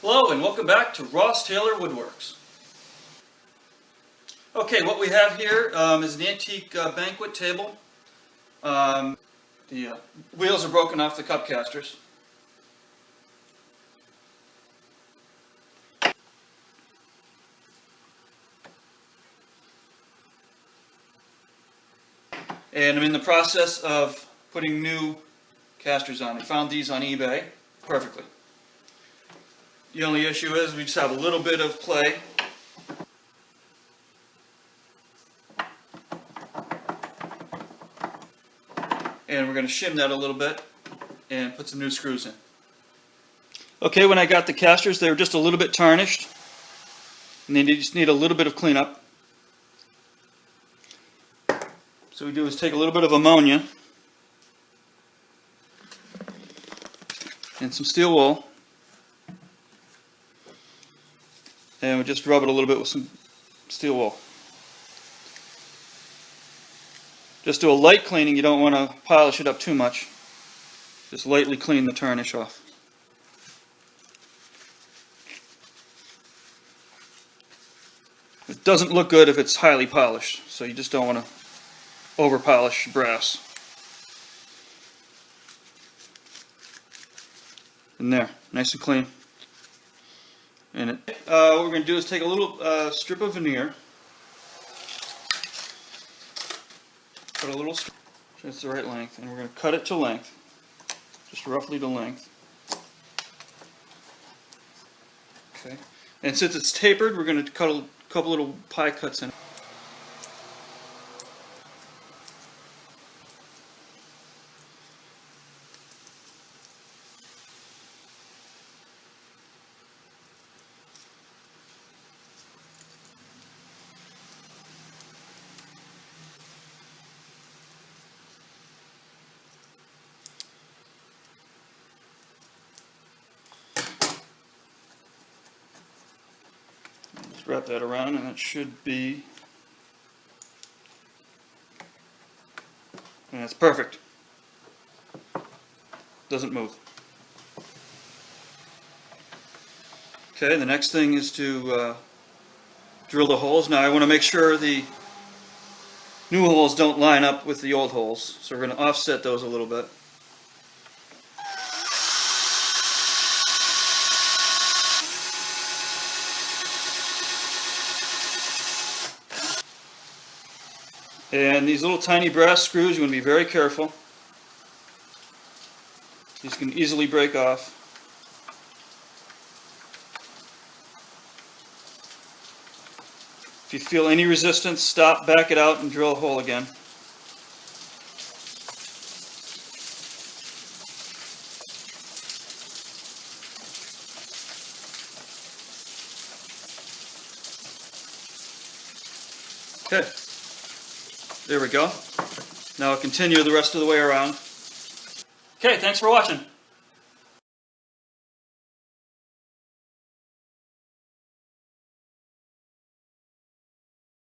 Hello and welcome back to Ross Taylor Woodworks. Okay, what we have here is an antique banquet table. The wheels are broken off the cup casters. And I'm in the process of putting new casters on. I found these on eBay perfectly. The only issue is we just have a little bit of play. And we're going to shim that a little bit and put some new screws in. Okay, when I got the casters, they were just a little bit tarnished. And they just need a little bit of cleanup. So what we do is take a little bit of ammonia and some steel wool. And we just rub it a little bit with some steel wool. Just do a light cleaning, you don't want to polish it up too much. Just lightly clean the tarnish off. It doesn't look good if it's highly polished, so you just don't want to over polish brass. And there, nice and clean. And what we're going to do is take a little strip of veneer. Put a little strip, it's the right length, and we're going to cut it to length, just roughly to length. Okay, and since it's tapered, we're going to cut a couple little pie cuts in. Just wrap that around, and that should be, and that's perfect. Doesn't move. Okay, the next thing is to drill the holes. Now I want to make sure the new holes don't line up with the old holes, so we're going to offset those a little bit. And these little tiny brass screws, you want to be very careful. These can easily break off. If you feel any resistance, stop, back it out, and drill a hole again. Okay. There we go. Now I'll continue the rest of the way around. Okay, thanks for watching.